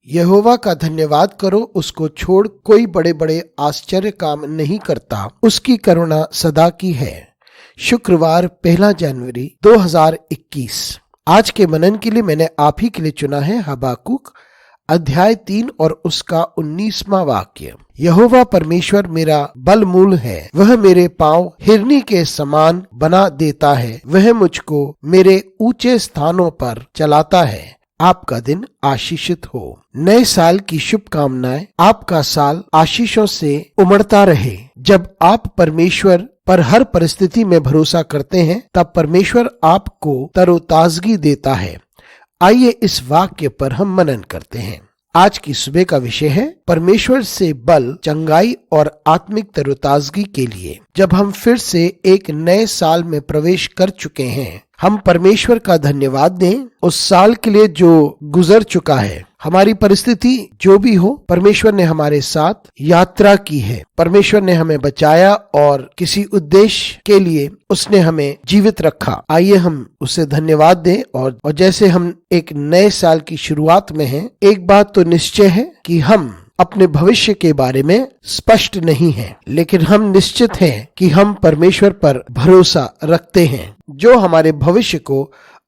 यहोवा का धन्यवाद करो, उसको छोड़ कोई बड़े बड़े आश्चर्य काम नहीं करता, उसकी करुणा सदा की है। शुक्रवार 1 जनवरी 2021। आज के मनन के लिए मैंने आप ही के लिए चुना है हबाकुक अध्याय 3 और उसका 19वां वाक्य। यहोवा परमेश्वर मेरा बल मूल है, वह मेरे पांव हिरनी के समान बना देता है, वह मुझको मेरे ऊंचे स्थानों पर चलाता है। आपका दिन आशीषित हो। नए साल की शुभकामनाएं। आपका साल आशीषों से उमड़ता रहे। जब आप परमेश्वर पर हर परिस्थिति में भरोसा करते हैं, तब परमेश्वर आपको तरोताजगी देता है। आइए इस वाक्य पर हम मनन करते हैं। आज की सुबह का विषय है परमेश्वर से बल, चंगाई और आत्मिक तरोताजगी के लिए। जब हम फिर से एक नए साल में प्रवेश कर चुके हैं, हम परमेश्वर का धन्यवाद दें उस साल के लिए जो गुजर चुका है। हमारी परिस्थिति जो भी हो, परमेश्वर ने हमारे साथ यात्रा की है। परमेश्वर ने हमें बचाया और किसी उद्देश्य के लिए उसने हमें जीवित रखा। आइए हम उसे धन्यवाद दें। और जैसे हम एक नए साल की शुरुआत में हैं, एक बात तो निश्चय है कि हम अपने भविष्य के बारे में स्पष्ट नहीं हैं, लेकिन हम निश्चित हैं कि हम परमेश्वर पर भरोसा रखते हैं, जो हमारे भविष्य को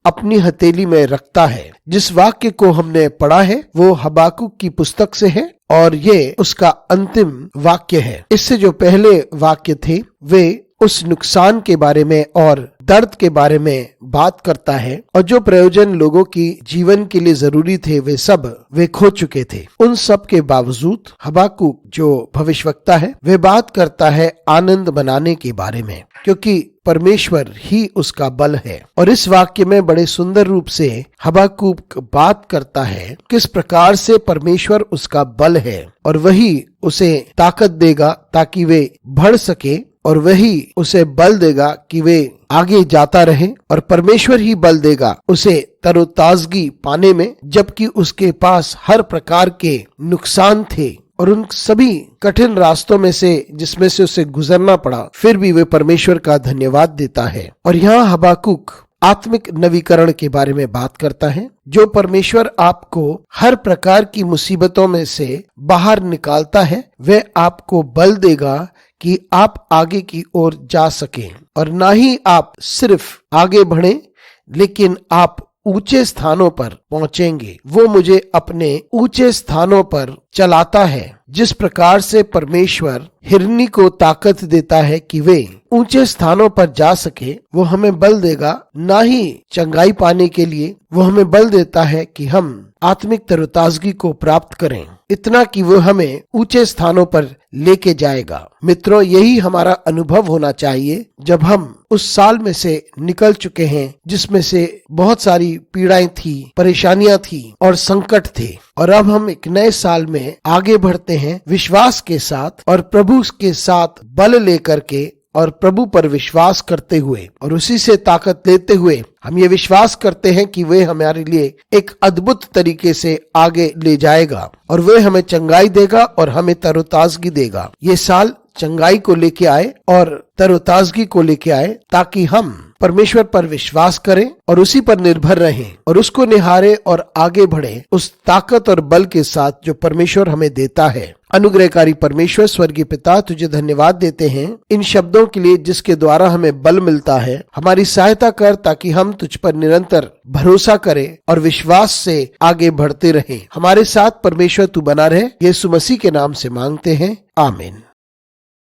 अपनी हथेली में रखता है। जिस वाक्य को हमने पढ़ा है वो हबाकुक की पुस्तक से है और ये उसका अंतिम वाक्य है। इससे जो पहले वाक्य थे वे उस नुकसान के बारे में और दर्द के बारे में बात करता है, और जो प्रयोजन लोगों की जीवन के लिए जरूरी थे वे खो चुके थे। उन सब के बावजूद हबाकुक जो भविष्यवक्ता है वे बात करता है आनंद बनाने के बारे में, क्योंकि परमेश्वर ही उसका बल है। और इस वाक्य में बड़े सुंदर रूप से हबाकुक बात करता है किस प्रकार से परमेश्वर उसका बल है और वही उसे ताकत देगा ताकि वे बढ़ सके, और वही उसे बल देगा कि वे आगे जाता रहे, और परमेश्वर ही बल देगा उसे तरोताजगी पाने में, जबकि उसके पास हर प्रकार के नुकसान थे और उन सभी कठिन रास्तों में से जिसमें से उसे गुजरना पड़ा, फिर भी वे परमेश्वर का धन्यवाद देता है। और यहाँ हबाकुक आत्मिक नवीकरण के बारे में बात करता है। जो परमेश्वर आपको हर प्रकार की मुसीबतों में से बाहर निकालता है, वह आपको बल देगा कि आप आगे की ओर जा सकें, और ना ही आप सिर्फ आगे बढ़ें, लेकिन आप ऊंचे स्थानों पर पहुंचेंगे। वो मुझे अपने ऊंचे स्थानों पर चलाता है। जिस प्रकार से परमेश्वर हिरनी को ताकत देता है कि वे ऊंचे स्थानों पर जा सके, वो हमें बल देगा ना ही चंगाई पाने के लिए, वो हमें बल देता है कि हम आत्मिक तरोताजगी को प्राप्त करें, इतना कि वो हमें ऊंचे स्थानों पर लेके जाएगा। मित्रों, यही हमारा अनुभव होना चाहिए जब हम उस साल में से निकल चुके हैं जिसमें से बहुत सारी पीड़ाएं थी, परेशानियां थी और संकट थे, और अब हम एक नए साल में आगे बढ़ते हैं विश्वास के साथ और प्रभु के साथ बल लेकर के, और प्रभु पर विश्वास करते हुए और उसी से ताकत लेते हुए हम ये विश्वास करते हैं कि वे हमारे लिए एक अद्भुत तरीके से आगे ले जाएगा, और वे हमें चंगाई देगा और हमें तरोताजगी देगा। ये साल चंगाई को लेके आए और तरोताजगी को लेके आए, ताकि हम परमेश्वर पर विश्वास करें और उसी पर निर्भर रहें और उसको निहारें और आगे बढ़े उस ताकत और बल के साथ जो परमेश्वर हमें देता है। अनुग्रहकारी परमेश्वर स्वर्गीय पिता, तुझे धन्यवाद देते हैं इन शब्दों के लिए जिसके द्वारा हमें बल मिलता है। हमारी सहायता कर ताकि हम तुझ पर निरंतर भरोसा करें और विश्वास से आगे बढ़ते रहें। हमारे साथ परमेश्वर तू बना रहे। यीशु मसीह के नाम से मांगते हैं, आमीन।